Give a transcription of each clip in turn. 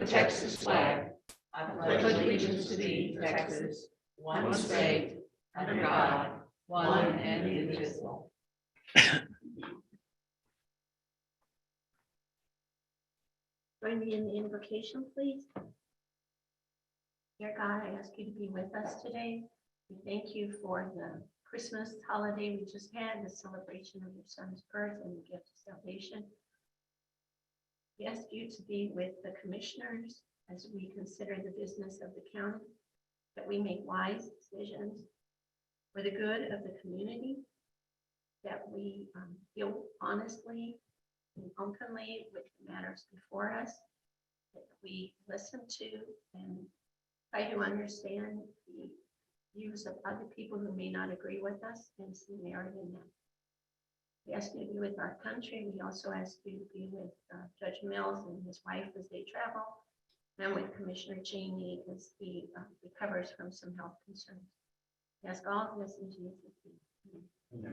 the Texas flag, I pledge allegiance to thee, Texas, one state, under God, one and indivisible. Join me in the invocation, please. Dear God, I ask you to be with us today. We thank you for the Christmas holiday we just had, the celebration of your son's birth and the gift of salvation. We ask you to be with the commissioners as we consider the business of the county, that we make wise decisions for the good of the community, that we deal honestly and openly with the matters before us, that we listen to and try to understand the views of other people who may not agree with us and see merit in them. We ask you to be with our country. We also ask you to be with Judge Mills and his wife as they travel, and with Commissioner Cheney as he recovers from some health concerns. We ask all of this in Jesus' name.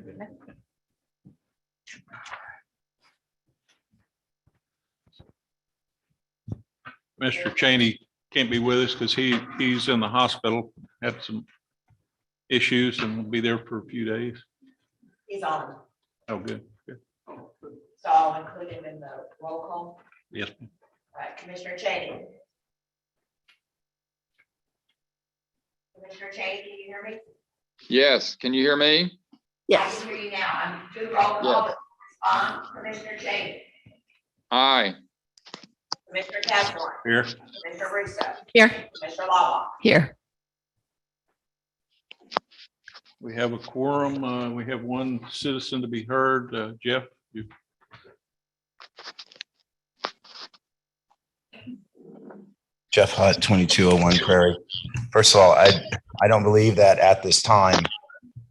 Mr. Cheney can't be with us because he's in the hospital, had some issues, and will be there for a few days. He's on. Oh, good. So I'll include him in the roll call. Yes. All right, Commissioner Cheney. Commissioner Cheney, can you hear me? Yes, can you hear me? I can hear you now. I'm doing roll call. Yes. Respond, Commissioner Cheney. Aye. Commissioner Cashmore. Here. Commissioner Russo. Here. Commissioner Lava. Here. We have a quorum. We have one citizen to be heard. Jeff, you. Jeff Hutt, 2201 Prairie. First of all, I don't believe that at this time,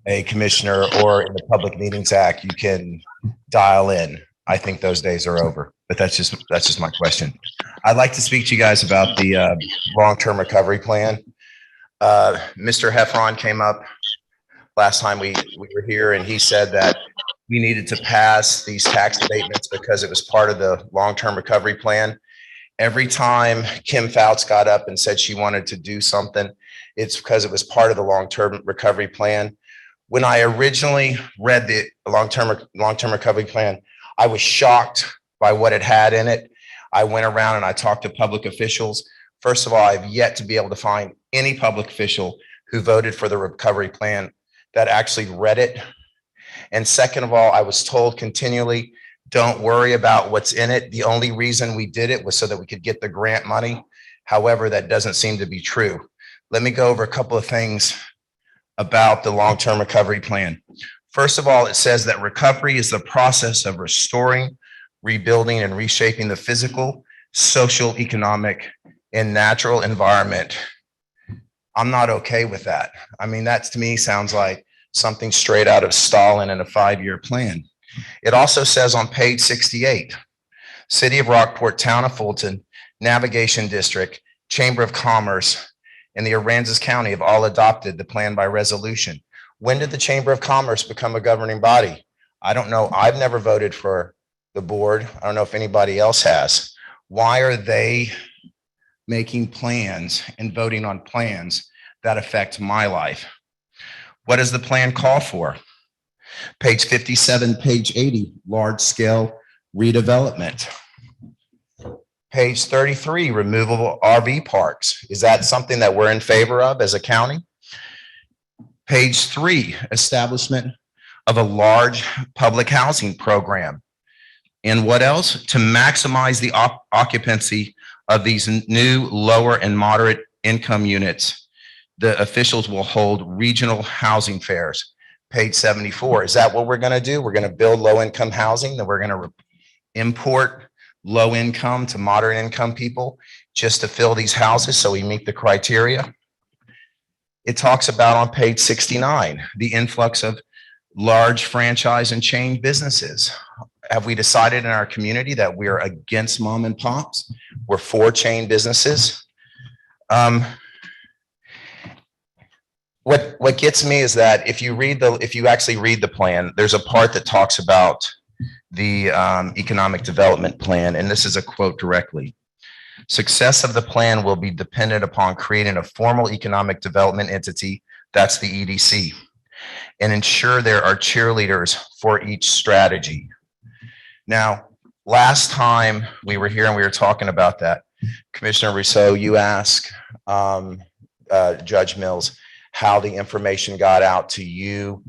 a commissioner or in the Public Meetings Act, you can dial in. I think those days are over, but that's just my question. I'd like to speak to you guys about the long-term recovery plan. Mr. Heffron came up last time we were here, and he said that we needed to pass these tax abatements because it was part of the long-term recovery plan. Every time Kim Fouts got up and said she wanted to do something, it's because it was part of the long-term recovery plan. When I originally read the long-term recovery plan, I was shocked by what it had in it. I went around and I talked to public officials. First of all, I've yet to be able to find any public official who voted for the recovery plan that actually read it. And second of all, I was told continually, don't worry about what's in it. The only reason we did it was so that we could get the grant money. However, that doesn't seem to be true. Let me go over a couple of things about the long-term recovery plan. First of all, it says that recovery is the process of restoring, rebuilding, and reshaping the physical, social, economic, and natural environment. I'm not okay with that. I mean, that to me sounds like something straight out of Stalin and a 5-year plan. It also says on page 68, City of Rockport, Town of Fulton, Navigation District, Chamber of Commerce, and the Aransas County have all adopted the plan by resolution. When did the Chamber of Commerce become a governing body? I don't know. I've never voted for the board. I don't know if anybody else has. Why are they making plans and voting on plans that affect my life? What does the plan call for? Page 57, page 80, large scale redevelopment. Page 33, removable RV parks. Is that something that we're in favor of as a county? Page 3, establishment of a large public housing program. And what else? To maximize the occupancy of these new lower and moderate income units, the officials will hold regional housing fairs. Page 74. Is that what we're going to do? We're going to build low income housing, then we're going to import low income to moderate income people just to fill these houses so we meet the criteria. It talks about on page 69, the influx of large franchise and chain businesses. Have we decided in our community that we are against mom and pops? We're for chain businesses. What gets me is that if you actually read the plan, there's a part that talks about the economic development plan, and this is a quote directly. Success of the plan will be dependent upon creating a formal economic development entity, that's the EDC, and ensure there are cheerleaders for each strategy. Now, last time we were here and we were talking about that, Commissioner Rousseau, you asked Judge Mills how the information got out to you,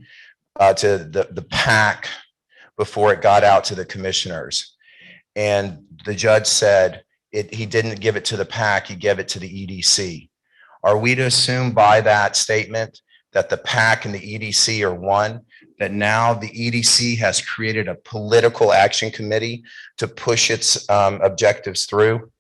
to the PAC before it got out to the commissioners. And the judge said he didn't give it to the PAC, he gave it to the EDC. Are we to assume by that statement that the PAC and the EDC are one, that now the EDC has created a political action committee to push its objectives through?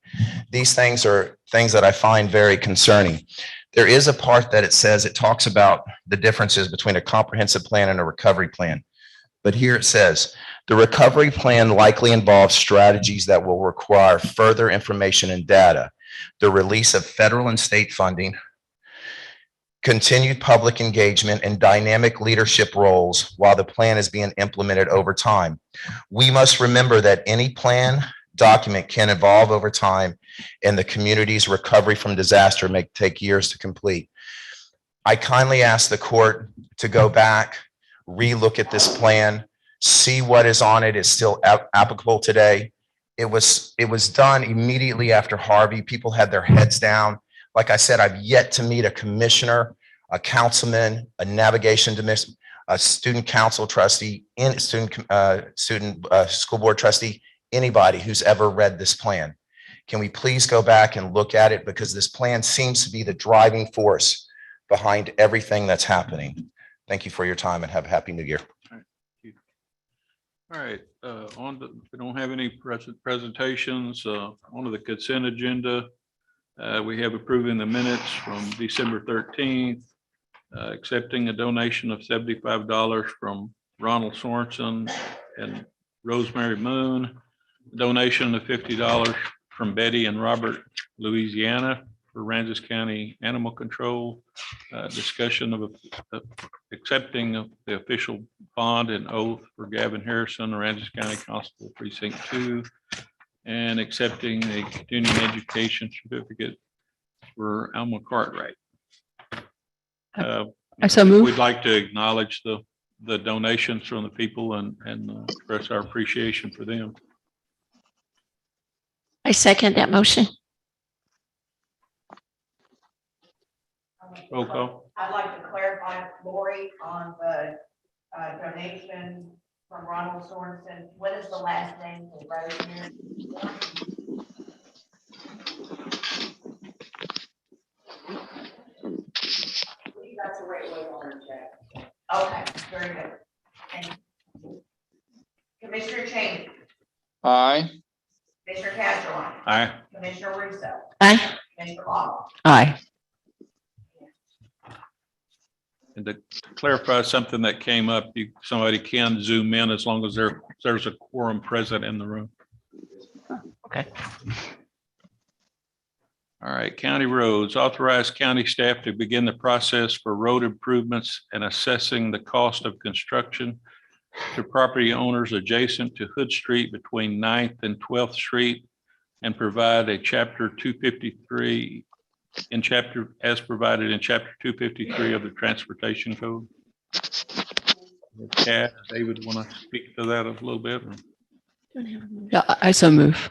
These things are things that I find very concerning. There is a part that it says, it talks about the differences between a comprehensive plan and a recovery plan. But here it says, the recovery plan likely involves strategies that will require further information and data, the release of federal and state funding, continued public engagement, and dynamic leadership roles while the plan is being implemented over time. We must remember that any plan document can evolve over time, and the community's recovery from disaster may take years to complete. I kindly ask the court to go back, relook at this plan, see what is on it is still applicable today. It was done immediately after Harvey. People had their heads down. Like I said, I've yet to meet a commissioner, a councilman, a navigation division, a student council trustee, school board trustee, anybody who's ever read this plan. Can we please go back and look at it, because this plan seems to be the driving force behind everything that's happening. Thank you for your time and have a happy new year. All right, we don't have any presentations. On to the consent agenda. We have approving the minutes from December 13th, accepting a donation of $75 from Ronald Sorensen and Rosemary Moon, a donation of $50 from Betty and Robert, Louisiana, for Aransas County Animal Control, discussion of accepting the official bond and oath for Gavin Harrison, Aransas County Constable Precinct 2, and accepting the continuing education certificate for Alma Cartwright. I so move. We'd like to acknowledge the donations from the people and express our appreciation for them. I second that motion. Roll call. I'd like to clarify, Lori, on the donation from Ronald Sorensen. What is the last name for Rosemary? That's the right way on her check. Okay, very good. Thank you. Commissioner Cheney, Aye. Commissioner Castro, Aye. Commissioner Russo, Aye. Commissioner Law. Aye. And to clarify something that came up, somebody can zoom in as long as there's a quorum present in the room. Okay. All right, county roads. Authorize county staff to begin the process for road improvements and assessing the cost of construction to property owners adjacent to Hood Street between 9th and 12th Street, and provide a chapter 253 as provided in chapter 253 of the Transportation Code. Kat, David, want to speak to that a little bit? Yeah, I so move.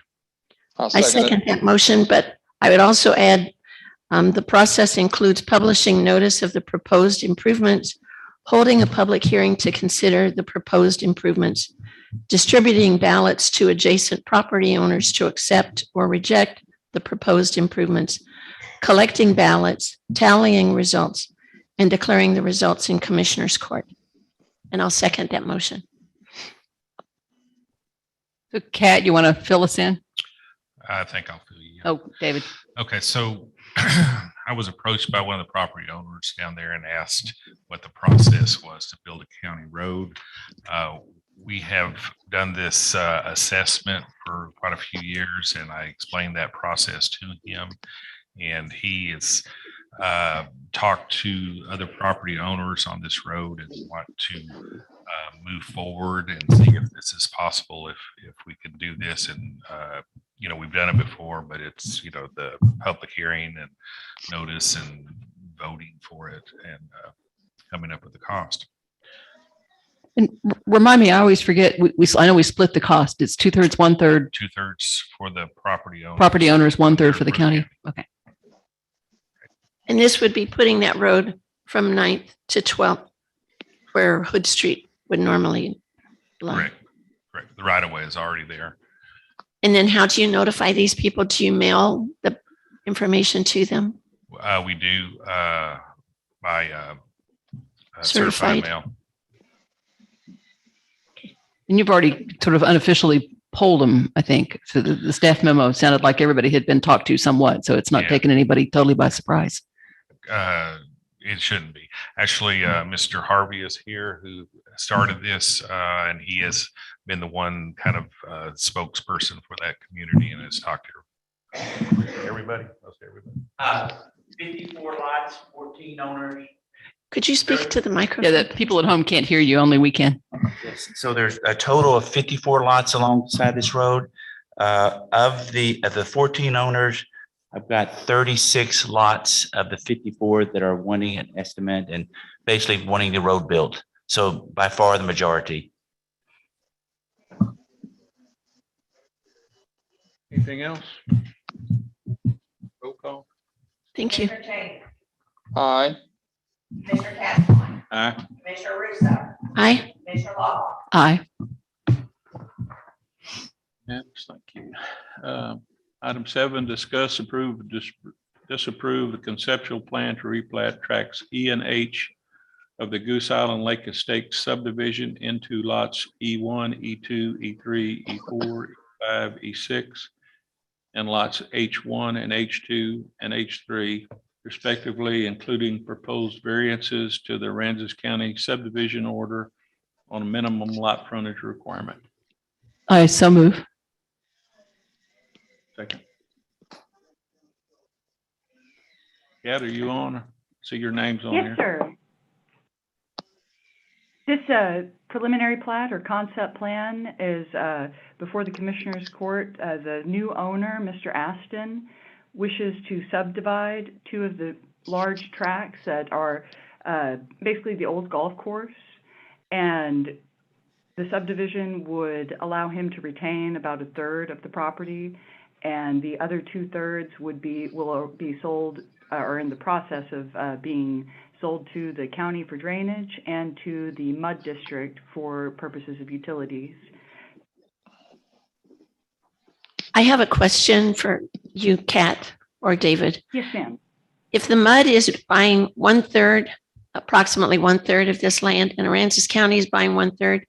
I'll I second second it. that motion, but I would also add, the process includes publishing notice of the proposed improvements, holding a public hearing to consider the proposed improvements, distributing ballots to adjacent property owners to accept or reject the proposed improvements, collecting ballots, tallying results, and declaring the results in Commissioner's Court. And I'll second that motion. So Kat, you want to fill us in? I think I'll fill you in. Oh, David. Okay, so I was approached by one of the property owners down there and asked what the process was to build a county road. We have done this assessment for quite a few years, and I explained that process to him. And he has talked to other property owners on this road and want to move forward and see if this is possible, if we can do this. And, we've done it before, but it's, the public hearing and notice and voting for it and coming up with the cost. And remind me, I always forget, I know we split the cost. It's 2/3, 1/3. 2/3 for the property owner. Property owners, 1/3 for the county. Okay. And this would be putting that road from 9th to 12th, where Hood Street would normally lie. Correct. The right of way is already there. And then how do you notify these people? Do you mail the information to them? We do by Certified. certified mail. And you've already sort of unofficially polled them, I think. So the staff memo sounded like everybody had been talked to somewhat. So it's not Yeah. taking anybody totally by surprise. It shouldn't be. Actually, Mr. Harvey is here who started this, and he has been the one kind of spokesperson for that community and has talked to everybody. Most everybody. 54 lots, 14 owners. Could you speak to the Yeah, microphone? the people at home can't hear you. Only we can. Yes, so there's a total of 54 lots alongside this road. Of the 14 owners, I've got 36 lots of the 54 that are wanting an estimate and basically wanting the road built. So by far the majority. Anything else? Roll call. Thank you. Commissioner Cheney, Aye. Commissioner Castleton, Aye. Commissioner Russo, Aye. Commissioner Law. Aye. Yes, thank you. Item 7, discuss, approve, disapprove the conceptual plan to replat tracks E and H of the Goose Island Lake Estate subdivision into lots E1, E2, E3, E4, E5, E6, and lots H1 and H2 and H3 respectively, including proposed variances to the Aransas County subdivision order on a minimum lot frontage requirement. I so move. Second. Kat, are you on? See your name's on here. Yes, sir. This preliminary plat or concept plan is before the Commissioners Court. The new owner, Mr. Aston, wishes to subdivide 2 of the large tracts that are basically the old golf course. And the subdivision would allow him to retain about 1/3 of the property, and the other 2/3 will be sold or in the process of being sold to the county for drainage and to the mud district for purposes of utilities. I have a question for you, Kat or David. Yes, ma'am. If the mud is buying 1/3, approximately 1/3 of this land, and Aransas County is buying 1/3,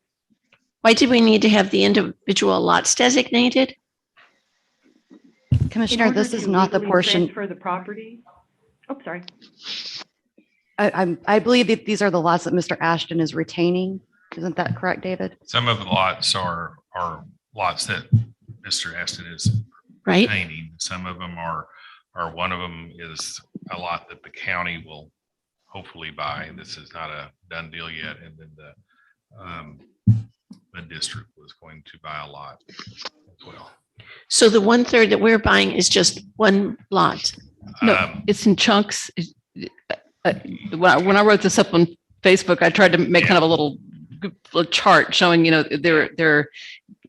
why do we need to have the individual lots designated? Commissioner, this is not the portion. For the property. Oh, sorry. I believe that these are the lots that Mr. Ashton is retaining. Isn't that correct, David? Some of the lots are lots that Mr. Aston is Right? painting. Some of them are one of them is a lot that the county will hopefully buy. This is not a done deal yet. And then the district was going to buy a lot as well. So the 1/3 that we're buying is just one lot. No, it's in chunks. When I wrote this up on Facebook, I tried to make kind of a little chart showing, they're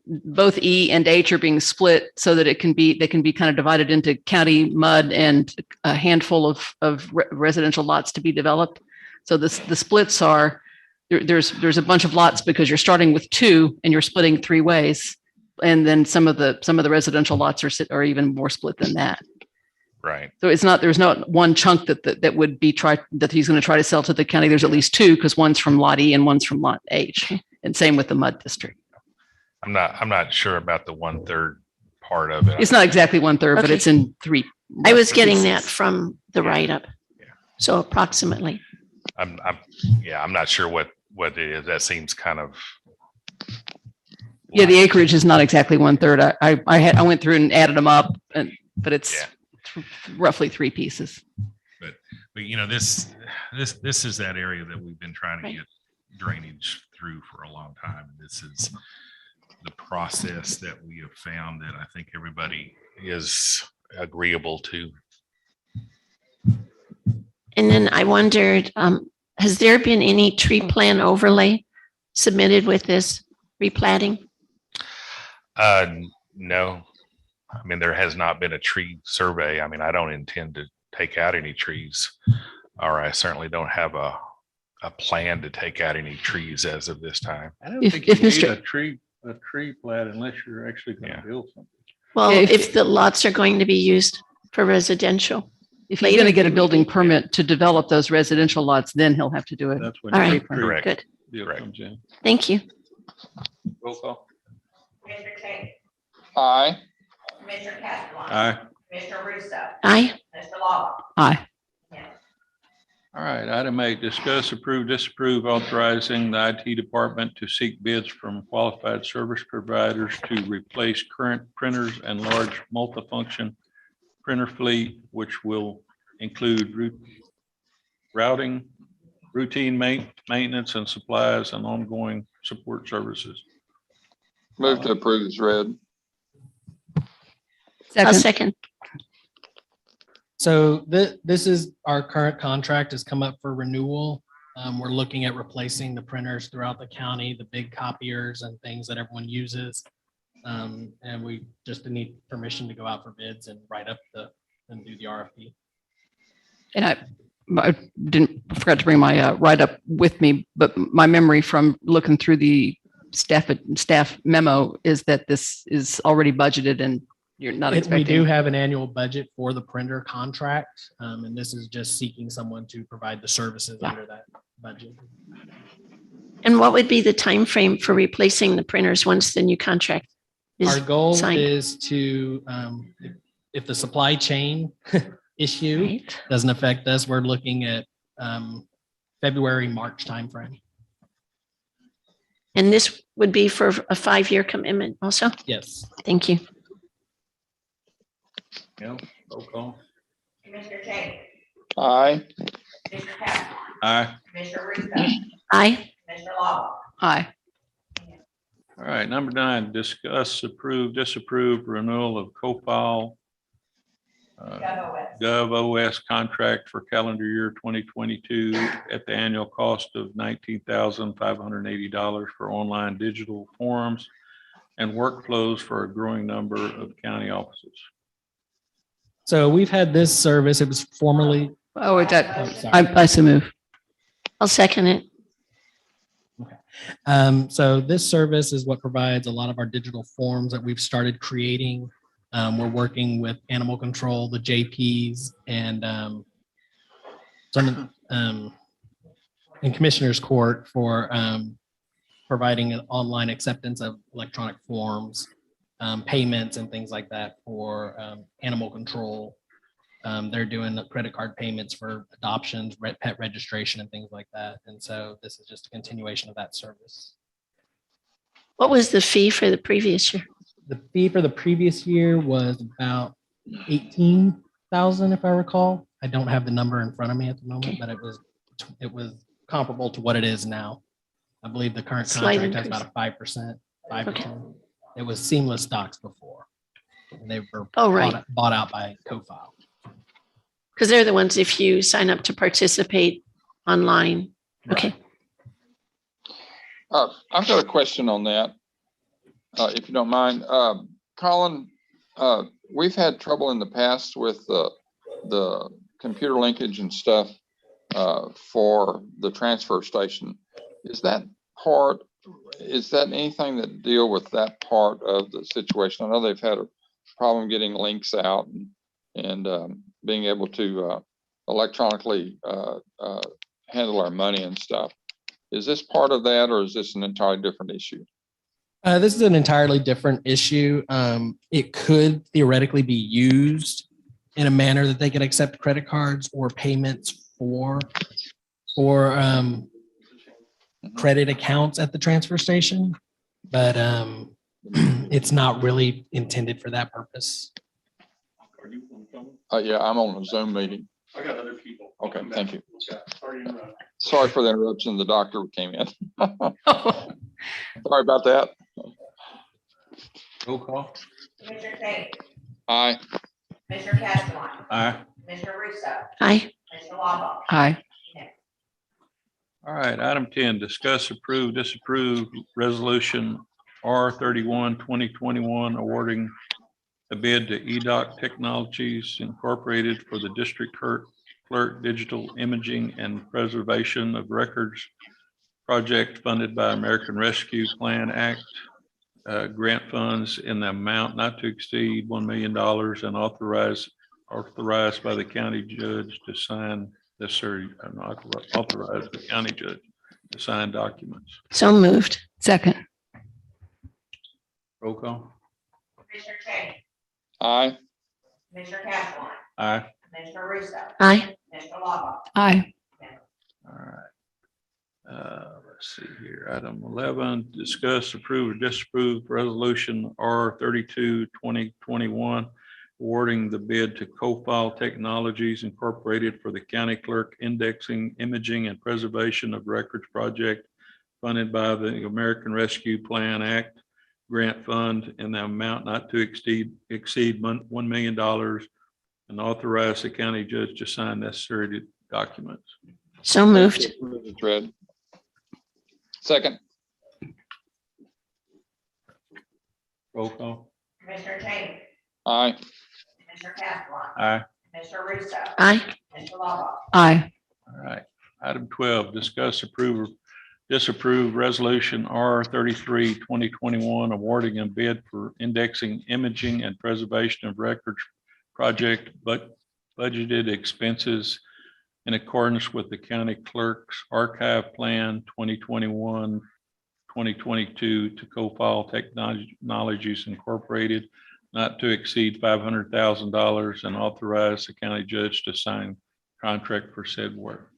both E and H are being split so that they can be kind of divided into county mud and a handful of residential lots to be developed. So the splits are there's a bunch of lots because you're starting with 2 and you're splitting 3 ways, and then some of the residential lots are even more split than that. Right. So there's not one chunk that would be that he's going to try to sell to the county. There's at least 2 because one's from lot E and one's from lot H, and same with the mud district. I'm not sure about the 1/3 part of it. It's not exactly 1/3, but Okay. it's in 3. I was getting pieces. that from the write-up. Yeah. So approximately. I'm not sure what it is. That seems kind of. Yeah, the acreage is not exactly 1/3. I went through and added them up, but it's roughly 3 pieces. But this is that area that we've been trying to Right. get drainage through for a long time. This is the process that we have found that I think everybody is agreeable to. And then I wondered, has there been any tree plan overlay submitted with this replatting? No, I mean, there has not been a tree survey. I mean, I don't intend to take out any trees, or I certainly don't have a plan to take out any trees as of this time. I don't If- think if you need Mr. a tree plat unless you're actually going Yeah. to build something. Well, Yeah, if the lots are going to be used for residential. If he's going to get a Later. building permit to develop those residential lots, then he'll have to do it. That's when All the right. tree Correct. Good. deal Correct. comes in. Thank you. Roll call. Mr. King, Aye. Mr. Castleton. Aye. Mr. Russo, Aye. Mr. Law. Aye. All right, item 8, discuss, approve, disapprove, authorizing the IT department to seek bids from qualified service providers to replace current printers and large multifunction printer fleet, which will include routing, routine maintenance and supplies and ongoing support services. Move to approve as read. I'll Second. second. So this is our current contract has come up for renewal. We're looking at replacing the printers throughout the county, the big copiers and things that everyone uses. And we just need permission to go out for bids and and do the RFP. And I forgot to bring my write-up with me, but my memory from looking through the staff memo is that this is already budgeted and you're not We expecting. do have an annual budget for the printer contract, and this is just seeking someone to provide the services under that budget. And what would be the time frame for replacing the printers once the new contract Our is goal signed? is to, if the supply chain issue Right. doesn't affect us, we're looking at February, March timeframe. And this would be for a 5-year commitment also? Yes. Thank you. Yeah, roll call. Mr. King, Aye. Mr. Castleton, Aye. Mr. Russo, Aye. Mr. Law. Aye. All right, number 9, discuss, approve, disapprove renewal of co-file GovOS. GovOS contract for calendar year 2022 at the annual cost of $19,580 for online digital forms and workflows for a growing number of county offices. So we've had this service. It was formerly, Oh, is that, sorry. I so move. I'll second it. So this service is what provides a lot of our digital forms that we've started creating. We're working with animal control, the JPs, and some in Commissioner's Court for providing an online acceptance of electronic forms, payments and things like that for animal control. They're doing the credit card payments for adoptions, pet registration and things like that. And so this is just a continuation of that service. What was the fee for the previous year? The fee for the previous year was about 18,000, if I recall. I don't have the number in front of me at the moment, but it was comparable to what it is now. I believe the current Slight contract has increase. about a 5%, 5%. Okay. It was Seamless Docs before. And they were Oh, right. bought out by CoFile. Because they're the ones, if you sign up to participate online. Okay. I've got a question on that, if you don't mind. Colin, we've had trouble in the past with the computer linkage and stuff for the transfer station. Is that anything that deal with that part of the situation? I know they've had a problem getting links out and being able to electronically handle our money and stuff. Is this part of that, or is this an entirely different issue? This is an entirely different issue. It could theoretically be used in a manner that they could accept credit cards or payments for credit accounts at the transfer station, but it's not really intended for that purpose. Yeah, I'm on a Zoom meeting. I got other people. Okay, thank you. Sorry for the interruption. The doctor came in. Sorry about that. Roll call. Commissioner Tate, Aye. Commissioner Castleline, Aye. Commissioner Russo, Aye. Commissioner Lava. Aye. All right, item 10, discuss, approve, disapprove resolution R 31/2021 awarding a bid to EDOC Technologies Incorporated for the district clerk digital imaging and preservation of records project funded by American Rescue Plan Act grant funds in the amount not to exceed $1 million and authorized by the county judge to sign necessary, authorize the county judge to sign documents. So moved. Second. Roll call. Commissioner Tate, Aye. Commissioner Castleline, Aye. Commissioner Russo, Aye. Commissioner Lava. Aye. All right. Let's see here. Item 11, discuss, approve, or disapprove resolution R 32/2021 awarding the bid to Co-File Technologies Incorporated for the county clerk indexing, imaging, and preservation of records project funded by the American Rescue Plan Act grant fund in the amount not to exceed $1 million and authorize the county judge to sign necessary documents. So moved. It's read. Second. Roll call. Commissioner Tate, Aye. Commissioner Castleline, Aye. Commissioner Russo, Aye. Commissioner Lava. Aye. All right. Item 12, discuss, approve, or disapprove resolution R 33/2021 awarding a bid for indexing, imaging, and preservation of records project, but budgeted expenses in accordance with the county clerk's archive plan 2021-2022 to Co-File Technologies Incorporated, not to exceed $500,000 and authorize the county judge to sign contract for said work.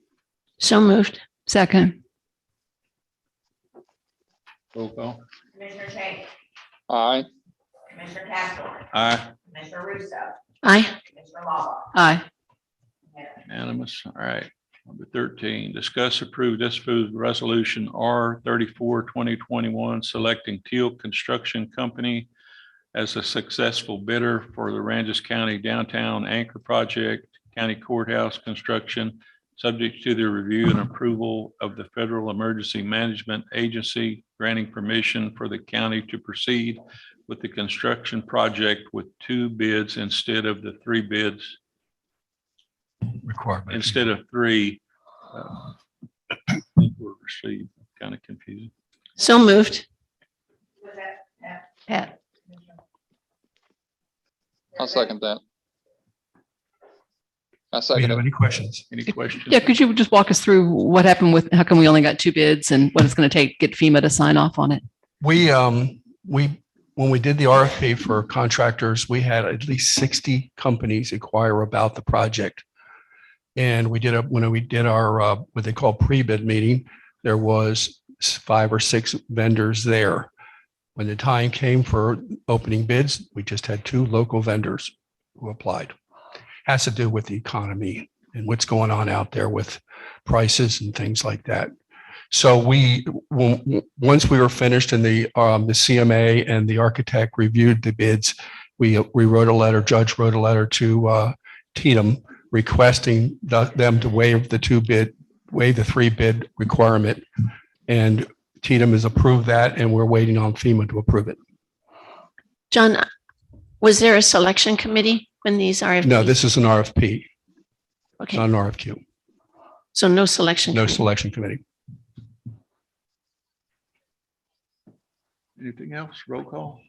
So moved. Second. Roll call. Commissioner Tate, Aye. Commissioner Castleline, Aye. Commissioner Russo, Aye. Commissioner Lava. Aye. Unanimous. All right. Number 13, discuss, approve, disapprove resolution R 34/2021 selecting Teal Construction Company as a successful bidder for the Aransas County Downtown Anchor Project, County Courthouse construction, subject to the review and approval of the Federal Emergency Management Agency, granting permission for the county to proceed with the construction project with 2 bids instead of the 3 bids, Requirement. instead of 3 that were received. Kind of confusing. So moved. Was that, Pat. I'll second that. I Do you second have it. any questions? Any questions? Yeah, could you just walk us through what happened with, how come we only got 2 bids and what it's going to take, get FEMA to sign off on it? When we did the RFP for contractors, we had at least 60 companies inquire about the project. And when we did our, what they call pre-bid meeting, there was 5 or 6 vendors there. When the time came for opening bids, we just had 2 local vendors who applied. Has to do with the economy and what's going on out there with prices and things like that. So once we were finished and the CMA and the architect reviewed the bids, we wrote a letter, judge wrote a letter to Teal requesting them to waive the 3 bid requirement. And Teal has approved that and we're waiting on FEMA to approve it. John, was there a selection committee when these RFPs? No, this is an RFP, Okay, not an RFQ. so no selection. No committee. selection committee. Anything else? Roll call.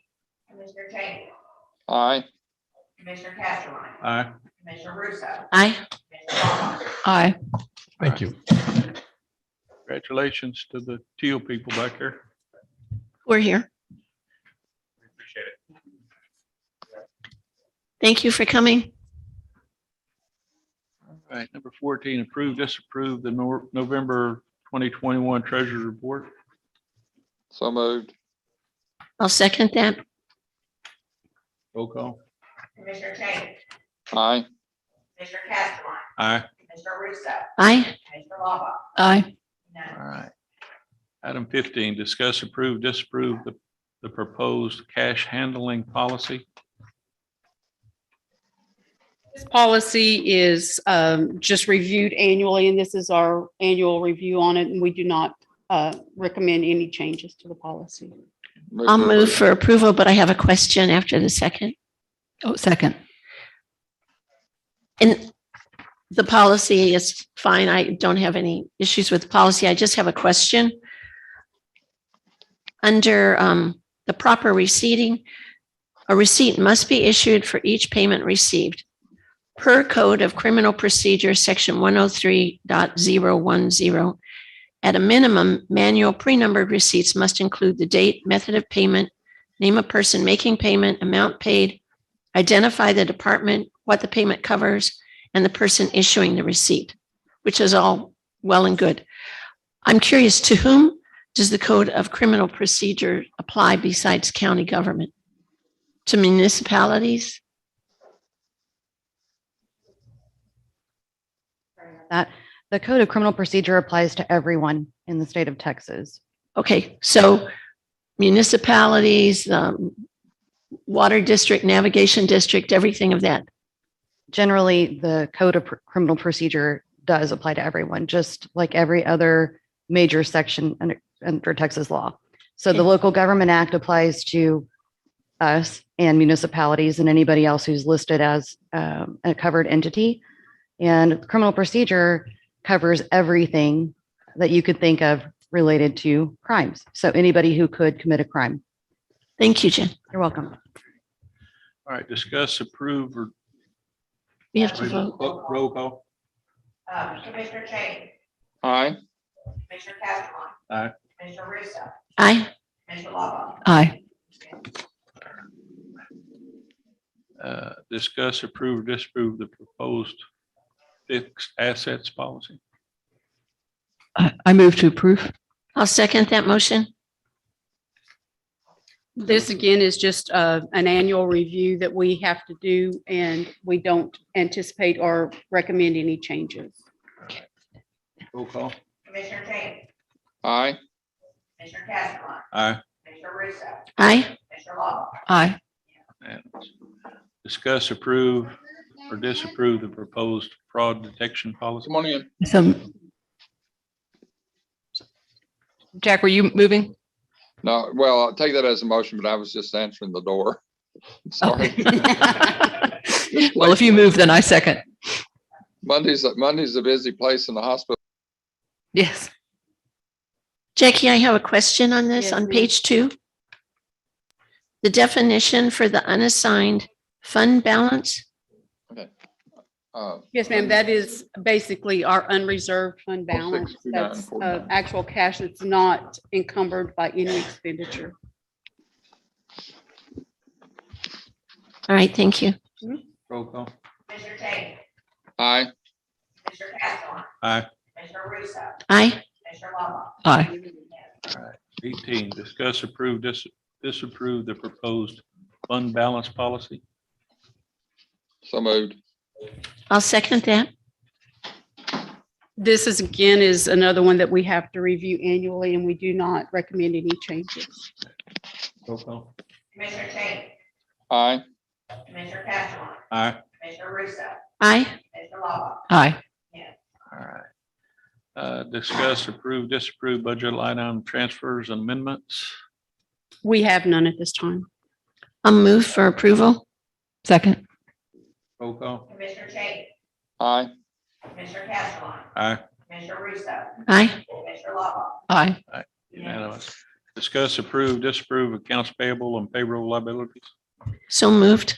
Commissioner Tate, Aye. Commissioner Castleline, Aye. Commissioner Russo, Aye. Commissioner Lava. Aye. Thank you. Congratulations to the Teal people back there. We're here. Appreciate it. Thank you for coming. All right, number 14, approve, disapprove the November 2021 treasury report. So moved. I'll second that. Roll call. Commissioner Tate, Aye. Commissioner Castleline, Aye. Commissioner Russo, Aye. Commissioner Lava. Aye. Unanimous. All right. Item 15, discuss, approve, disapprove the proposed cash handling policy. This policy is just reviewed annually, and this is our annual review on it, and we do not recommend any changes to the policy. I'll move for approval, but I have a question after the second. Oh, second. And the policy is fine. I don't have any issues with the policy. I just have a question. Under the proper receipting, a receipt must be issued for each payment received. Per Code of Criminal Procedure, Section 103.010. At a minimum, manual pre-numbered receipts must include the date, method of payment, name of person making payment, amount paid, identify the department, what the payment covers, and the person issuing the receipt, which is all well and good. I'm curious, to whom does the Code of Criminal Procedure apply besides county government? To municipalities? That the Code of Criminal Procedure applies to everyone in the state of Texas. Okay, so municipalities, water district, navigation district, everything of that. Generally, the Code of Criminal Procedure does apply to everyone, just like every other major section under Texas law. So the Local Government Act applies to us and municipalities and anybody else who's listed as a covered entity. And criminal procedure covers everything that you could think of related to crimes. So anybody who could commit a crime. Thank you, Jen. You're welcome. All right, discuss, approve, or We have to vote. roll call. Commissioner Cheney, Aye. Commissioner Castleton. Aye. Commissioner Russo, Aye. Commissioner Lava. Aye. Discuss, approve, disapprove the proposed fixed assets policy. I move to approve. I'll second that motion. This again is just an annual review that we have to do, and we don't anticipate or recommend any changes. Roll call. Commissioner Cheney, Aye. Commissioner Castleton, Aye. Commissioner Russo, Aye. Commissioner Lava. Aye. And discuss, approve, or disapprove the proposed fraud detection policy. Come on in. So, Jack, were you moving? No, well, I'll take that as a motion, but I was just answering the door. Sorry. Well, if you move, then I second. Monday's a busy place in the hospital. Yes. Jackie, I have a question on this Yes, on ma'am. page 2. The definition for the unassigned fund balance. Yes, ma'am, that is basically our unreserved fund balance. 629, That's 49. actual cash that's not encumbered by any expenditure. All right, thank you. Roll call. Commissioner Cheney, Aye. Commissioner Castleton, Aye. Commissioner Russo, Aye. Commissioner Lava. Aye. 18, discuss, approve, disapprove the proposed fund balance policy. So moved. I'll second that. This is again is another one that we have to review annually, and we do not recommend any changes. Roll call. Commissioner Cheney, Aye. Commissioner Castleton, Aye. Commissioner Russo, Aye. Commissioner Lava. Aye. All right. Discuss, approve, disapprove budget line item transfers and amendments. We have none at this time. I'll move for approval. Second. Roll call. Commissioner Cheney, Aye. Commissioner Castleton, Aye. Commissioner Russo, Aye. Commissioner Lava. Aye. Unanimous. Discuss, approve, disapprove accounts payable and payroll liabilities. So moved.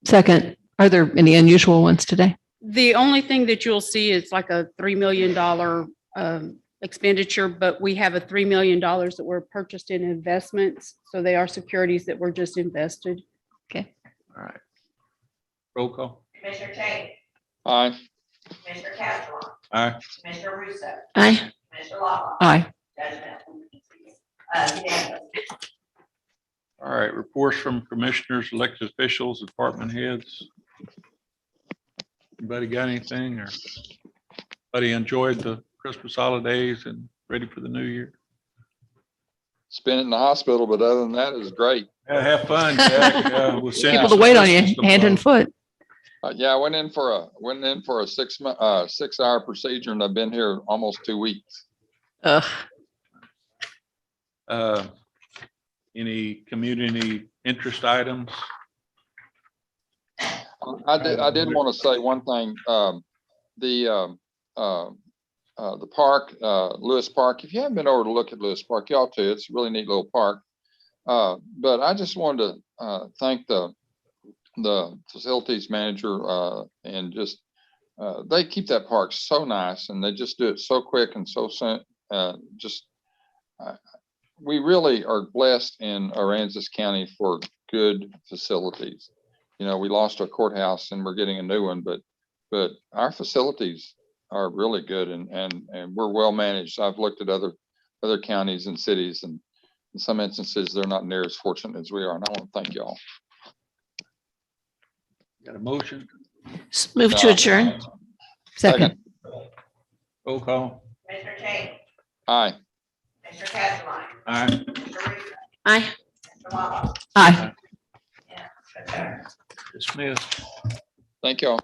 Second. Are there any unusual ones today? The only thing that you'll see is like a $3 million expenditure, but we have a $3 million that were purchased in investments. So they are securities that were just invested. Okay. All right. Roll call. Commissioner Cheney, Aye. Commissioner Castleton, Aye. Commissioner Russo, Aye. Commissioner Lava. Aye. Judge Milton. Unanimous. All right. Reports from commissioners, elected officials, department heads. Anybody got anything or? Buddy enjoyed the Christmas holidays and ready for the new year. Spent it in the hospital, but other than that, it was great. Yeah, have fun, Jack. We'll send People you to wait on some you, Christmas hand and love. foot. Yeah, I went in for a 6-hour procedure, and I've been here almost 2 weeks. Ugh. Any community interest items? I did want to say one thing. The park, Lewis Park. If you haven't been over to look at Lewis Park, you ought to. It's a really neat little park. But I just wanted to thank the facilities manager and just they keep that park so nice, and they just do it so quick and so soon. We really are blessed in Aransas County for good facilities. You know, we lost our courthouse and we're getting a new one, but our facilities are really good and we're well managed. I've looked at other counties and cities, and in some instances, they're not near as fortunate as we are. And I want to thank y'all. Got a motion? Move to adjourn. Second. Roll call. Commissioner Tate, Aye. Commissioner Castleline, Aye. Mr. Reaper, Aye. Mr. Wallace, Aye. and Mr. Terry. Dismissed. Thank y'all.